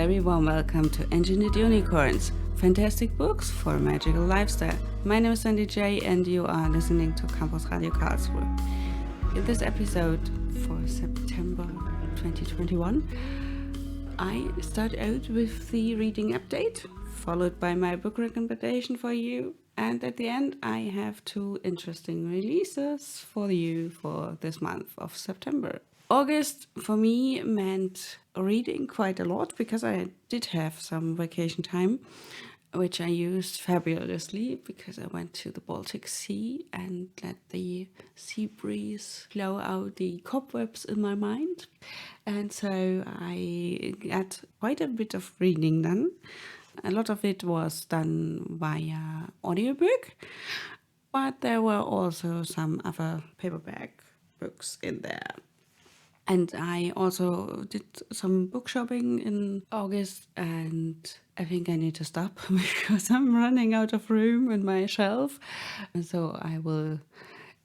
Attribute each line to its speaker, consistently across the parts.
Speaker 1: very warm welcome to Engineered Unicorns, fantastic books for a magical lifestyle. My name is SandyJ and you are listening to Campusradio Karlsruhe. In this episode for September 2021, I start out with the reading update, followed by my book recommendation for you, and at the end I have two interesting releases for you for this month of September. August for me meant reading quite a lot because I did have some vacation time, which I used fabulously because I went to the Baltic Sea and let the sea breeze blow out the cobwebs in my mind. And so I got quite a bit of reading done. A lot of it was done via audiobook, but there were also some other paperback books in there. And I also did some book shopping in August, and I think I need to stop because I'm running out of room in my shelf. And so I will,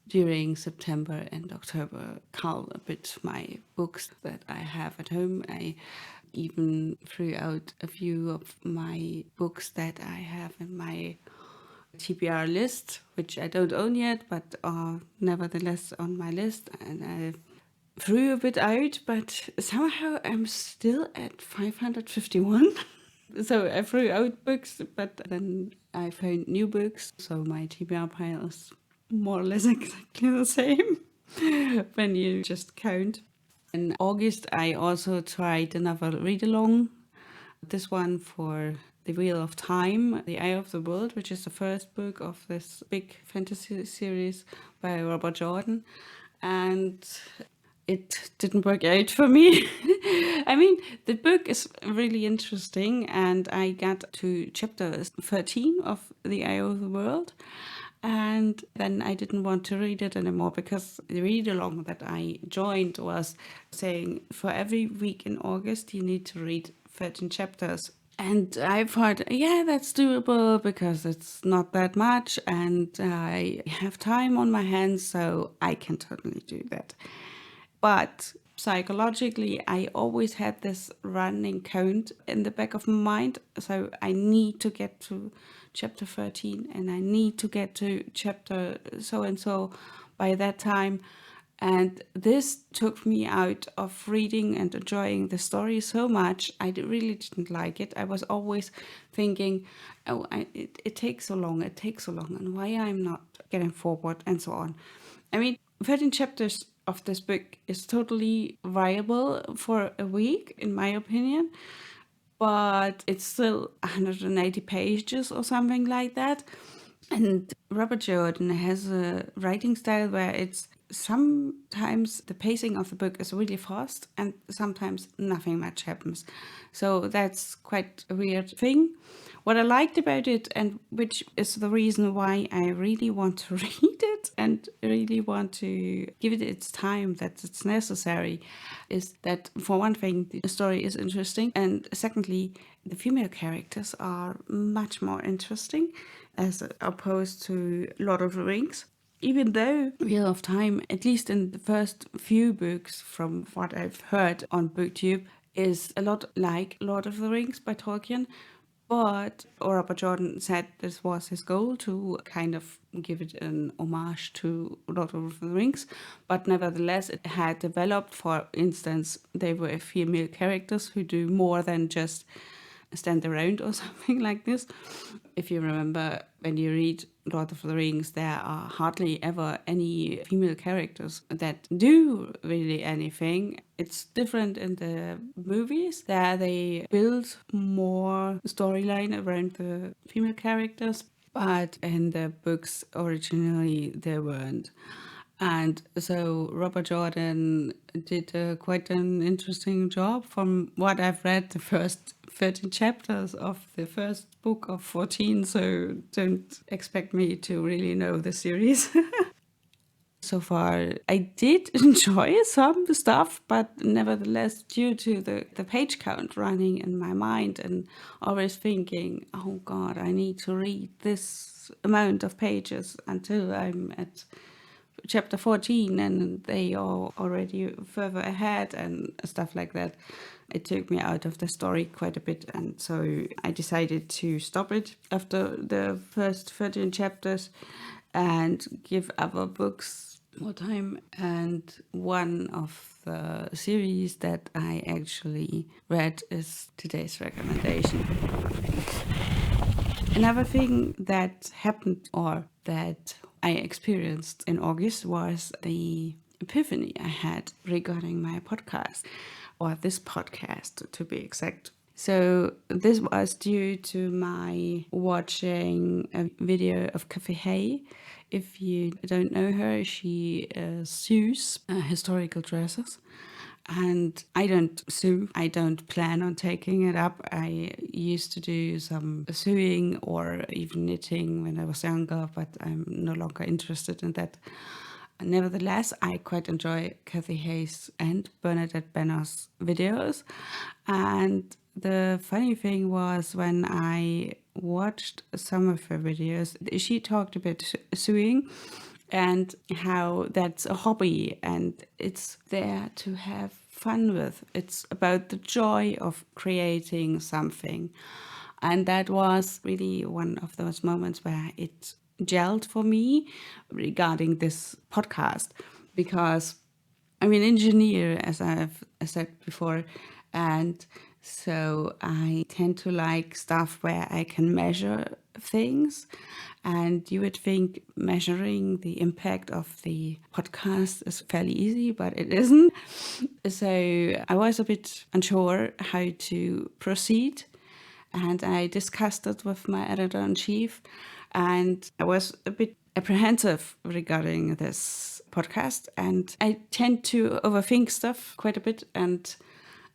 Speaker 1: during September and October, cull a bit my books that I have at home. I even threw out a few of my books that I have in my TBR list, which I don't own yet, but are nevertheless on my list. And I threw a bit out, but somehow I'm still at 551. So I threw out books, but then I found new books. So my TBR pile is more or less exactly the same when you just count. In August, I also tried another read-along. This one for The Wheel of Time, The Eye of the World, which is the first book of this big fantasy series by Robert Jordan. And it didn't work out for me. I mean, the book is really interesting, and I got to chapter 13 of The Eye of the World, and then I didn't want to read it anymore because the read-along that I joined was saying for every week in August you need to read 13 chapters. And I thought, yeah, that's doable because it's not that much and I have time on my hands, so I can totally do that. But psychologically, I always had this running count in the back of my mind. So I need to get to chapter 13 and I need to get to chapter so-and-so by that time. And this took me out of reading and enjoying the story so much. I really didn't like it. I was always thinking, oh, it takes so long, and why I'm not getting forward and so on. I mean, 13 chapters of this book is totally viable for a week, in my opinion, but it's still 180 pages or something like that. And Robert Jordan has a writing style where it's sometimes the pacing of the book is really fast and sometimes nothing much happens. So that's quite a weird thing. What I liked about it, and which is the reason why I really want to read it and really want to give it its time that it's necessary, is that for one thing, the story is interesting, and secondly, the female characters are much more interesting as opposed to Lord of the Rings. Even though Wheel of Time, at least in the first few books from what I've heard on BookTube, is a lot like Lord of the Rings by Tolkien, but Robert Jordan said this was his goal, to kind of give it an homage to Lord of the Rings, but nevertheless it had developed. For instance, they were female characters who do more than just stand around or something like this. If you remember, when you read Lord of the Rings, there are hardly ever any female characters that do really anything. It's different in the movies. There they build more storyline around the female characters, but in the books originally there weren't. And so Robert Jordan did quite an interesting job. From what I've read, the first 13 chapters of the first book of 14, so don't expect me to really know the series. So far, I did enjoy some stuff, but nevertheless, due to the page count running in my mind and always thinking, oh God, I need to read this amount of pages until I'm at chapter 14 and they are already further ahead and stuff like that. it took me out of the story quite a bit, and so I decided to stop it after the first 13 chapters and give other books more time. And one of the series that I actually read is today's recommendation. Another thing that happened or that I experienced in August was the epiphany I had regarding my podcast, or this podcast to be exact. So this was due to my watching a video of Kathy Hay. If you don't know her, she sews historical dresses. And I don't sew. I don't plan on taking it up. I used to do some sewing or even knitting when I was younger, but I'm no longer interested in that. Nevertheless, I quite enjoy Kathy Hayes and Bernadette Benner's videos. And the funny thing was, when I watched some of her videos, she talked about sewing and how that's a hobby and it's there to have fun with. It's about the joy of creating something. And that was really one of those moments where it gelled for me regarding this podcast, because I'm an engineer, as I've said before, and so I tend to like stuff where I can measure things. And you would think measuring the impact of the podcast is fairly easy, but it isn't. So I was a bit unsure how to proceed, and I discussed it with my editor-in-chief, and I was a bit apprehensive regarding this podcast, and I tend to overthink stuff quite a bit, and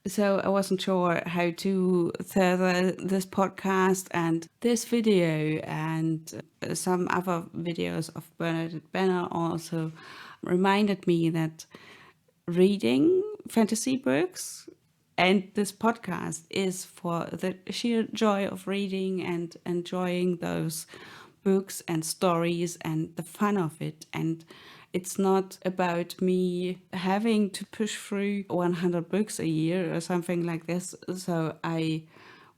Speaker 1: so I wasn't sure how to further this podcast and this video, and some other videos of Bernadette Benner also reminded me that reading fantasy books and this podcast is for the sheer joy of reading and enjoying those books and stories and the fun of it. And it's not about me having to push through 100 books a year or something like this. So I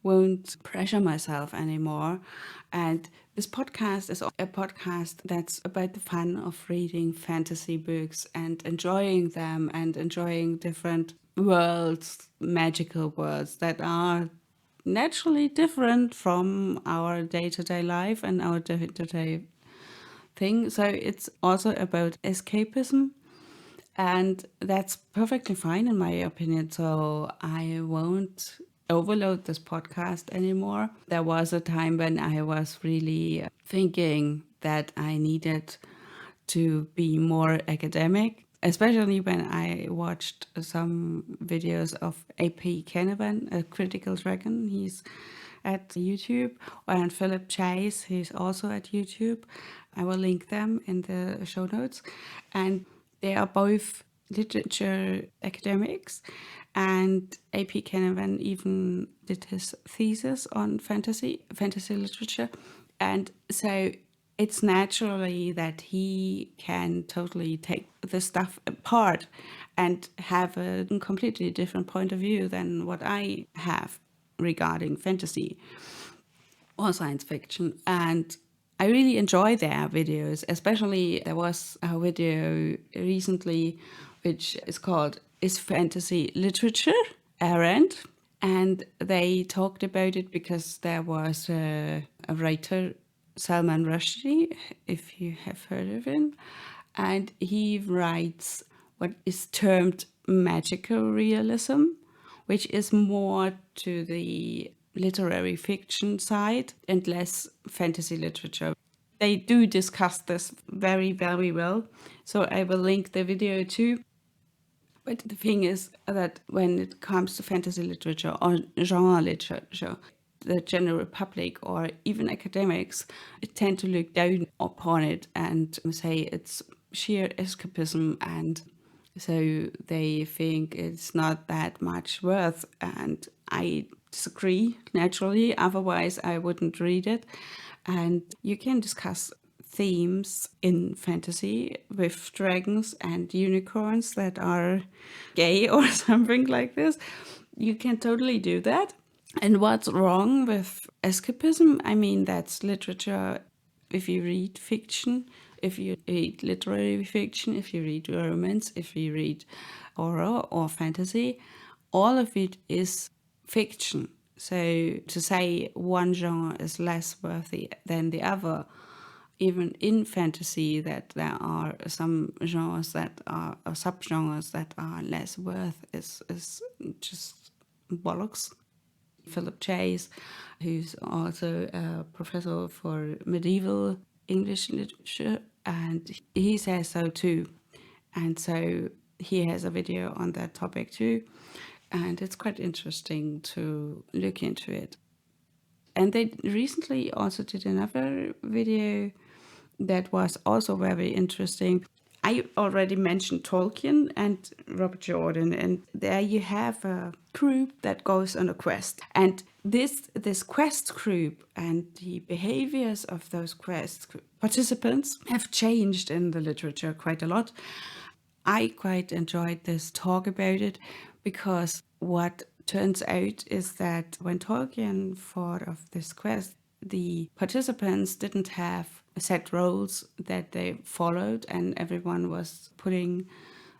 Speaker 1: won't pressure myself anymore. And this podcast is a podcast that's about the fun of reading fantasy books and enjoying them and enjoying different worlds, magical worlds that are naturally different from our day-to-day life and our day-to-day thing. So it's also about escapism, and that's perfectly fine in my opinion. So I won't overload this podcast anymore. There was a time when I was really thinking that I needed to be more academic, especially when I watched some videos of AP Canavan, a critical dragon. He's at YouTube, and Philip Chase, he's also at YouTube. I will link them in the show notes. And they are both literature academics, and AP Canavan even did his thesis on fantasy literature. And so it's naturally that he can totally take the stuff apart and have a completely different point of view than what I have regarding fantasy or science fiction. And I really enjoy their videos. Especially there was a video recently which is called "Is Fantasy Literature Errand?" And they talked about it because there was a writer, Salman Rushdie, if you have heard of him, and he writes what is termed magical realism, which is more to the literary fiction side and less fantasy literature. They do discuss this very, very well, so I will link the video too. But the thing is that when it comes to fantasy literature or genre literature, the general public or even academics tend to look down upon it and say it's sheer escapism, and so they think it's not that much worth. And I disagree, naturally, otherwise I wouldn't read it. And you can discuss themes in fantasy with dragons and unicorns that are gay or something like this. you can totally do that. And what's wrong with escapism? I mean, that's literature. If you read fiction, if you read literary fiction, if you read romance, if you read horror or fantasy, all of it is fiction. So to say one genre is less worthy than the other, even in fantasy, that there are some genres that are, or subgenres that are less worth, is just bollocks. Philip Chase, who's also a professor for medieval English literature, and he says so too. And so he has a video on that topic too, and it's quite interesting to look into it. And they recently also did another video that was also very interesting. I already mentioned Tolkien and Robert Jordan, and there you have a group that goes on a quest. And this quest group and the behaviors of those quest participants have changed in the literature quite a lot. I quite enjoyed this talk about it, because what turns out is that when Tolkien thought of this quest, the participants didn't have set roles that they followed, and everyone was putting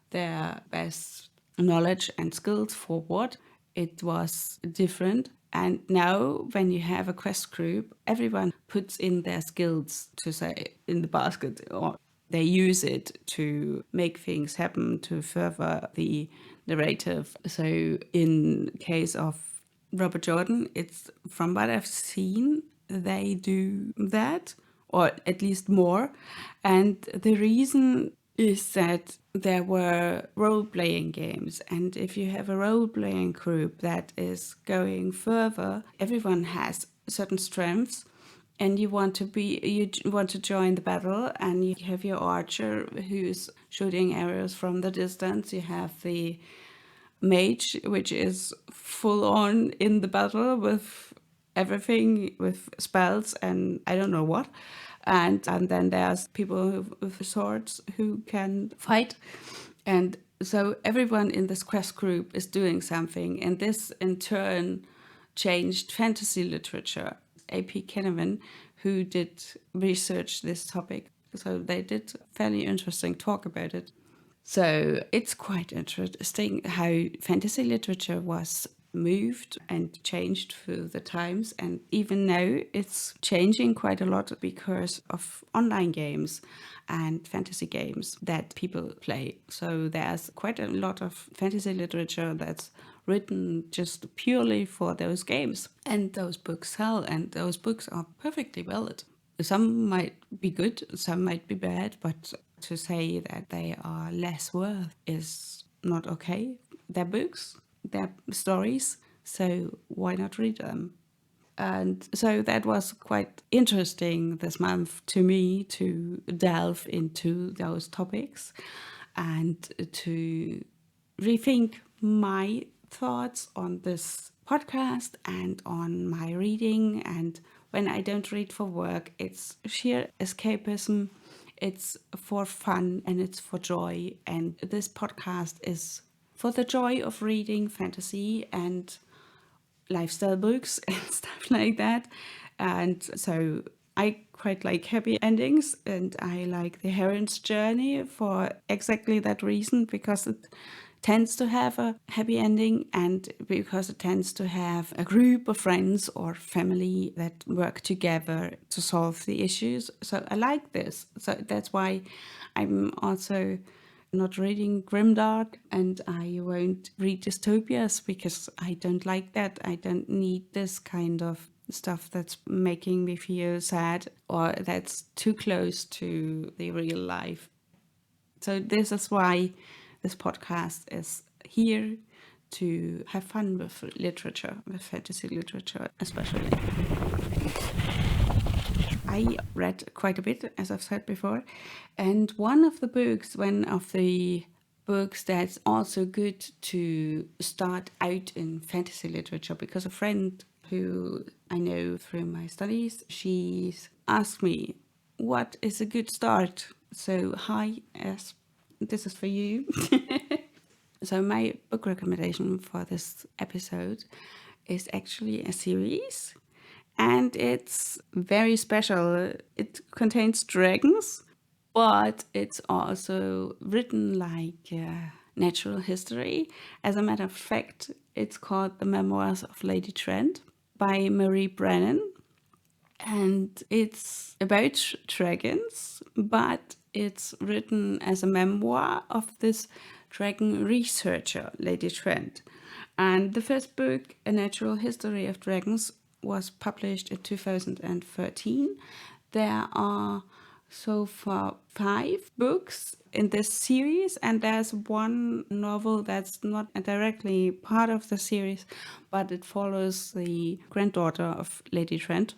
Speaker 1: their best knowledge and skills forward. It was different. And now, when you have a quest group, everyone puts in their skills, to say, in the basket, or they use it to make things happen, to further the narrative. So in case of Robert Jordan, it's, from what I've seen, they do that, or at least more. And the reason is that there were role-playing games, and if you have a role-playing group that is going further, everyone has certain strengths, and you want to join the battle, and you have your archer who's shooting arrows from the distance. You have the mage, which is full on in the battle with everything, with spells and I don't know what. And then there's people with swords who can fight. And so everyone in this quest group is doing something. And this in turn changed fantasy literature. A.P. Kenneman, who did research this topic, so they did fairly interesting talk about it. So it's quite interesting how fantasy literature was moved and changed through the times, and even now it's changing quite a lot because of online games and fantasy games that people play. So there's quite a lot of fantasy literature that's written just purely for those games, and those books sell, and those books are perfectly valid. Some might be good, some might be bad, but to say that they are less worth is not okay. They're books, they're stories, so why not read them? And so that was quite interesting this month to me, to delve into those topics and to rethink my thoughts on this podcast and on my reading. And when I don't read for work, it's sheer escapism, it's for fun, and it's for joy. And this podcast is for the joy of reading fantasy and lifestyle books and stuff like that. And so I quite like happy endings, and I like the heroine's journey for exactly that reason, because it tends to have a happy ending, and because it tends to have a group of friends or family that work together to solve the issues. So I like this. So that's why I'm also not reading grimdark, and I won't read dystopias, because I don't like that. I don't need this kind of stuff that's making me feel sad or that's too close to the real life. So this is why this podcast is here, to have fun with literature, with fantasy literature especially. I read quite a bit, as I've said before, and one of the books that's also good to start out in fantasy literature, because a friend who I know through my studies, she's asked me, what is a good start? So hi, this is for you. So my book recommendation for this episode is actually a series, and it's very special. It contains dragons, but it's also written like natural history. As a matter of fact, it's called The Memoirs of Lady Trent by Marie Brennan, and it's about dragons, but it's written as a memoir of this dragon researcher, Lady Trent. And the first book, A Natural History of Dragons, was published in 2013. There are so far 5 books in this series, and there's one novel that's not directly part of the series, but it follows the granddaughter of Lady Trent.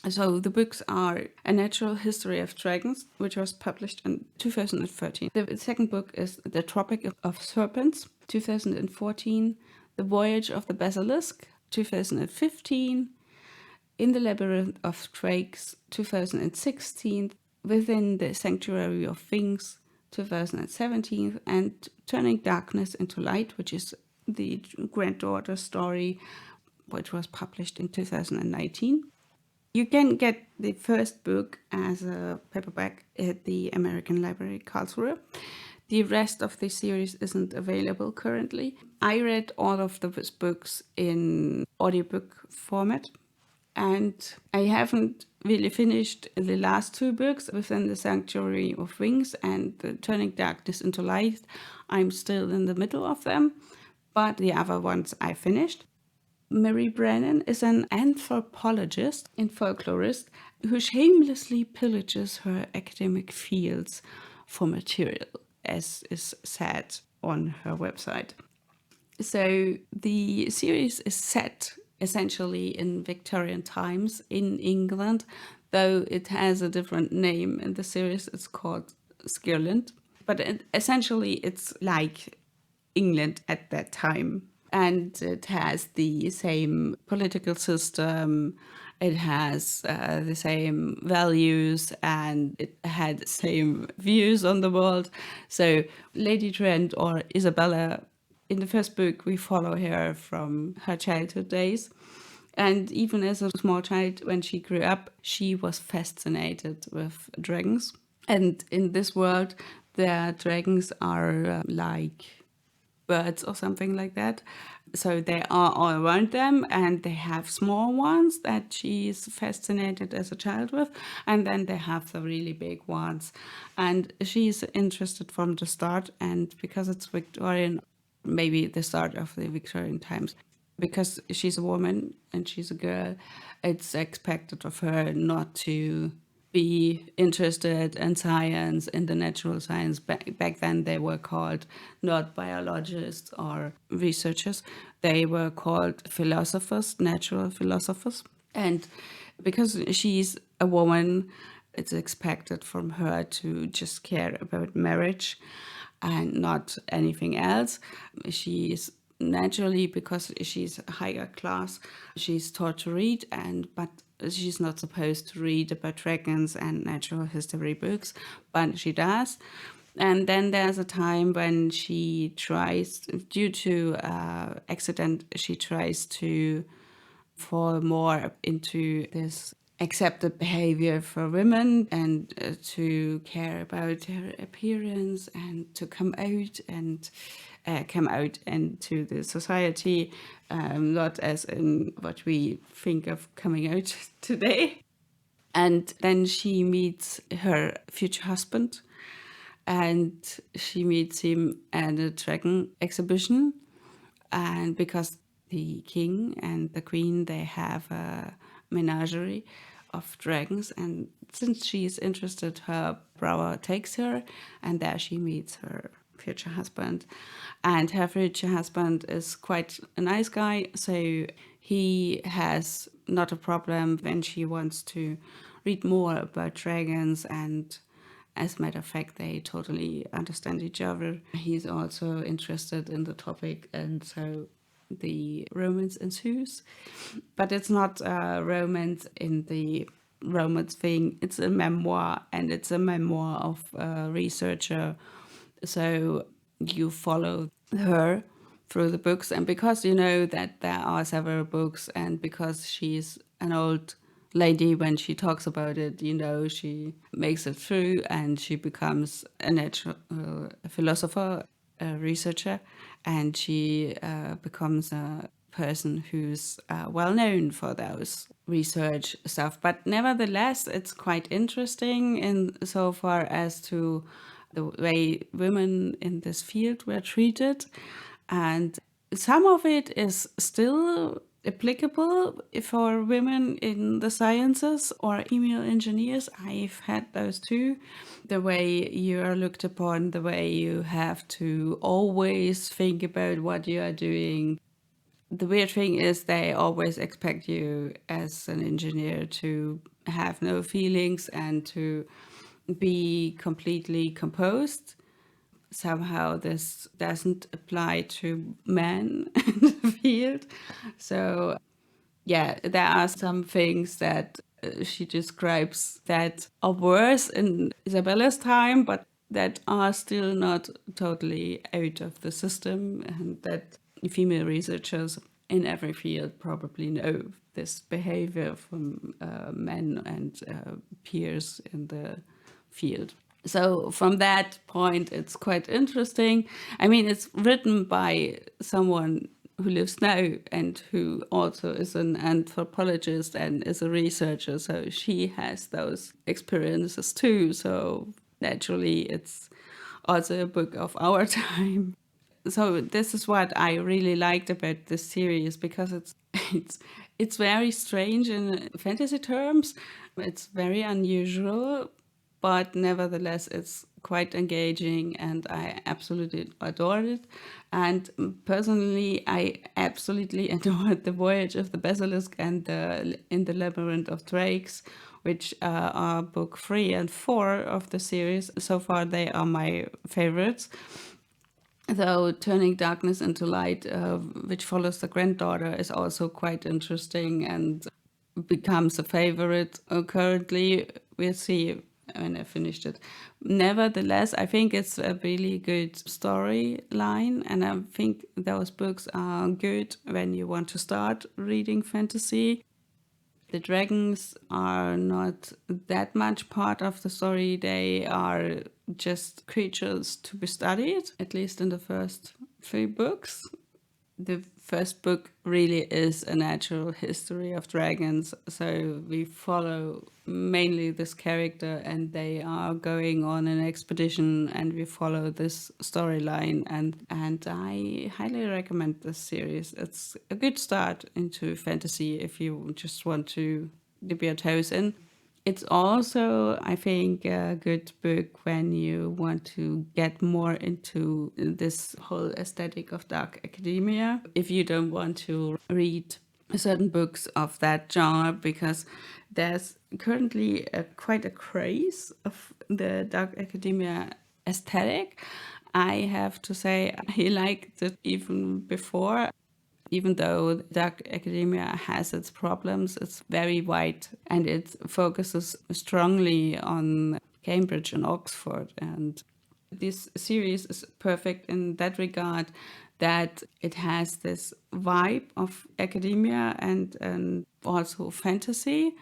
Speaker 1: So the books are A Natural History of Dragons, which was published in 2013. The second book is The Tropic of Serpents, 2014. The Voyage of the Basilisk, 2015. In the Labyrinth of Drakes, 2016. Within the Sanctuary of Wings, 2017. And Turning Darkness into Light, which is the granddaughter story, which was published in 2019. You can get the first book as a paperback at the American Library Karlsruhe. The rest of the series isn't available currently. I read all of those books in audiobook format, and I haven't really finished the last 2 books within the Sanctuary of Wings and the Turning Darkness into Light. I'm still in the middle of them, but the other ones I finished. Marie Brennan is an anthropologist and folklorist who shamelessly pillages her academic fields for material, as is said on her website. So the series is set essentially in Victorian times in England, though it has a different name in the series. It's called Scotland, but essentially it's like England at that time. And it has the same political system, it has the same values, and it had the same views on the world. So Lady Trent, or Isabella, in the first book we follow her from her childhood days. And even as a small child, when she grew up, she was fascinated with dragons. And in this world, the dragons are like birds or something like that. So they are all around them, and they have small ones that she's fascinated as a child with, and then they have the really big ones. And she's interested from the start, and because it's Victorian, maybe the start of the Victorian times, because she's a woman and she's a girl, it's expected of her not to be interested in science, in the natural science. Back then they were called not biologists or researchers. They were called philosophers, natural philosophers. And because she's a woman, it's expected from her to just care about marriage and not anything else. She's naturally, because she's higher class, she's taught to read, but she's not supposed to read about dragons and natural history books, but she does. And then there's a time when she tries, due to accident, she tries to fall more into this accepted behavior for women, and to care about her appearance and to come out into the society, not as in what we think of coming out today. And then she meets her future husband, and she meets him at a dragon exhibition. And because the king and the queen, they have a menagerie of dragons, and since she is interested, her brother takes her, and there she meets her future husband. And her future husband is quite a nice guy, so he has not a problem when she wants to read more about dragons, and as a matter of fact, they totally understand each other. He's also interested in the topic, and so the romance ensues. But it's not a romance in the romance thing, it's a memoir, and it's a memoir of a researcher. So you follow her through the books. And because you know that there are several books, and because she's an old lady, when she talks about it, you know, she makes it through and she becomes a natural philosopher, a researcher, and she becomes a person who's well known for those research stuff. But nevertheless, it's quite interesting in so far as to the way women in this field were treated. And some of it is still applicable for women in the sciences or email engineers. I've had those too. The way you are looked upon, the way you have to always think about what you are doing. The weird thing is they always expect you as an engineer to have no feelings and to be completely composed. Somehow this doesn't apply to men in the field. So yeah, there are some things that she describes that are worse in Isabella's time, but that are still not totally out of the system, and that female researchers in every field probably know this behavior from men and peers in the field. So from that point, it's quite interesting. I mean, it's written by someone who lives now and who also is an anthropologist and is a researcher. So she has those experiences too. So naturally, it's also a book of our time. So this is what I really liked about this series, because it's it's very strange in fantasy terms. It's very unusual, but nevertheless it's quite engaging, and I absolutely adored it. And personally, I absolutely adored The Voyage of the Basilisk and the In the Labyrinth of Drakes, which are book 3 and 4 of the series. So far they are my favorites, though Turning Darkness into Light, which follows the granddaughter, is also quite interesting and becomes a favorite currently. We'll see when I finished it. Nevertheless, I think it's a really good storyline, and I think those books are good when you want to start reading fantasy. The dragons are not that much part of the story. They are just creatures to be studied, at least in the first 3 books. The first book really is a natural history of dragons. So we follow mainly this character, and they are going on an expedition, and we follow this storyline. And I highly recommend this series. It's a good start into fantasy if you just want to dip your toes in. It's also, I think, a good book when you want to get more into this whole aesthetic of dark academia. If you don't want to read certain books of that genre, because there's currently quite a craze of the dark academia aesthetic. I have to say I liked it even before. Even though dark academia has its problems, it's very wide and it focuses strongly on Cambridge and Oxford. And this series is perfect in that regard, that it has this vibe of academia and also fantasy.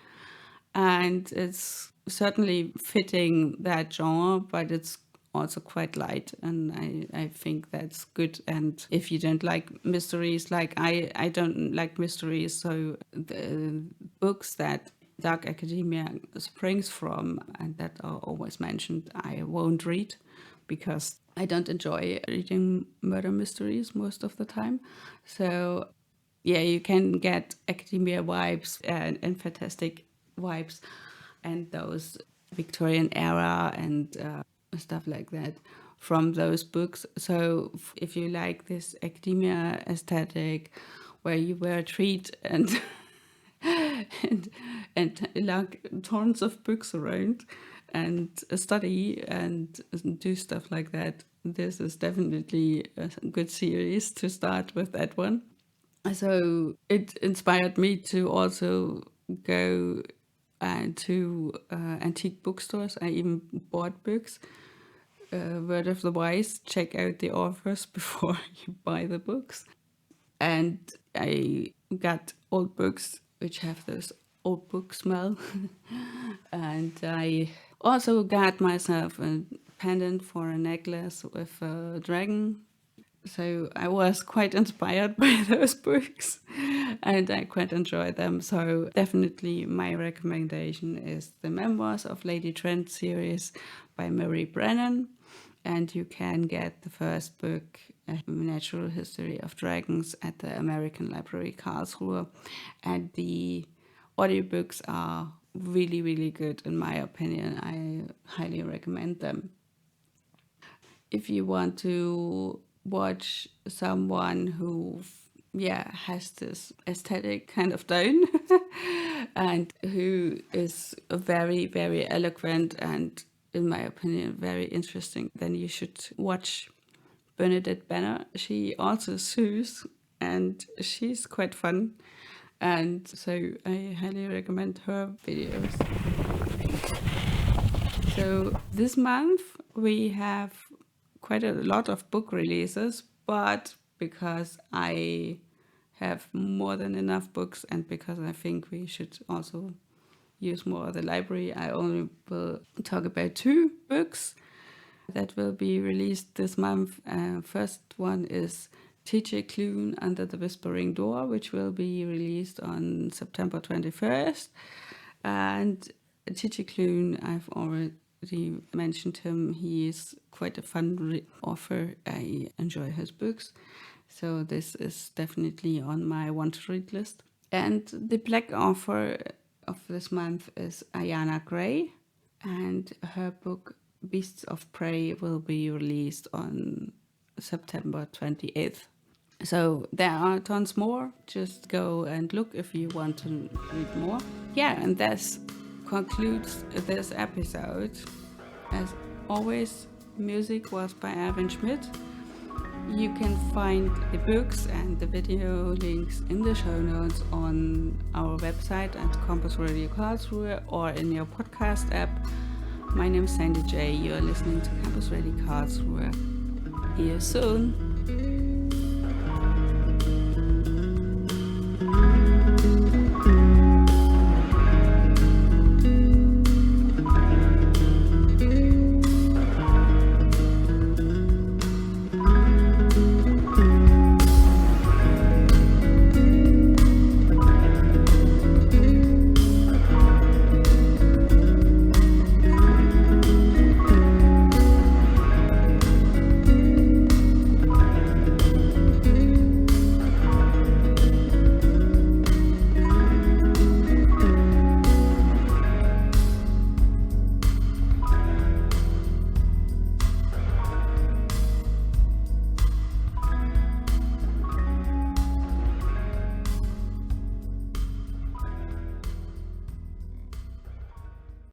Speaker 1: And it's certainly fitting that genre, but it's also quite light, and I think that's good. And if you don't like mysteries, like I don't like mysteries, so the books that dark academia springs from and that are always mentioned, I won't read, because I don't enjoy reading murder mysteries most of the time. So yeah, you can get academia vibes and fantastic vibes and those Victorian era and stuff like that from those books. So if you like this academia aesthetic where you wear a treat and and like tons of books around and study and do stuff like that, this is definitely a good series to start with that one. So it inspired me to also go to antique bookstores. I even bought books word of the wise, check out the authors before you buy the books. And I got old books which have this old book smell. And I also got myself a pendant for a necklace with a dragon. So I was quite inspired by those books and I quite enjoyed them. So definitely my recommendation is the Memoirs of Lady Trent series by Marie Brennan. And you can get the first book, A Natural History of Dragons, at the American Library Karlsruhe. And the audiobooks are really, really good in my opinion. I highly recommend them. If you want to watch someone who has this aesthetic kind of tone and who is very, very eloquent and, in my opinion, very interesting, then you should watch Bernadette Banner. She also sews and she's quite fun, and so I highly recommend her videos. So this month we have quite a lot of book releases, but because I have more than enough books and because I think we should also use more of the library, I only will talk about 2 books that will be released this month. First one is T.J. Klune Under the Whispering Door, which will be released on September 21st. And T.J. Klune, I've already mentioned him. He is quite a fun author. I enjoy his books. So this is definitely on my want-to-read list. And the black author of this month is Ayana Gray. And her book Beasts of Prey will be released on September 28th. So there are tons more. Just go and look if you want to read more. Yeah, and this concludes this episode. As always, music was by Erwin Schmidt. You can find the books and the video links in the show notes on our website at Campusradio Karlsruhe or in your podcast app. My name is SandyJ. You are listening to Campus Radio Karlsruhe. See you soon.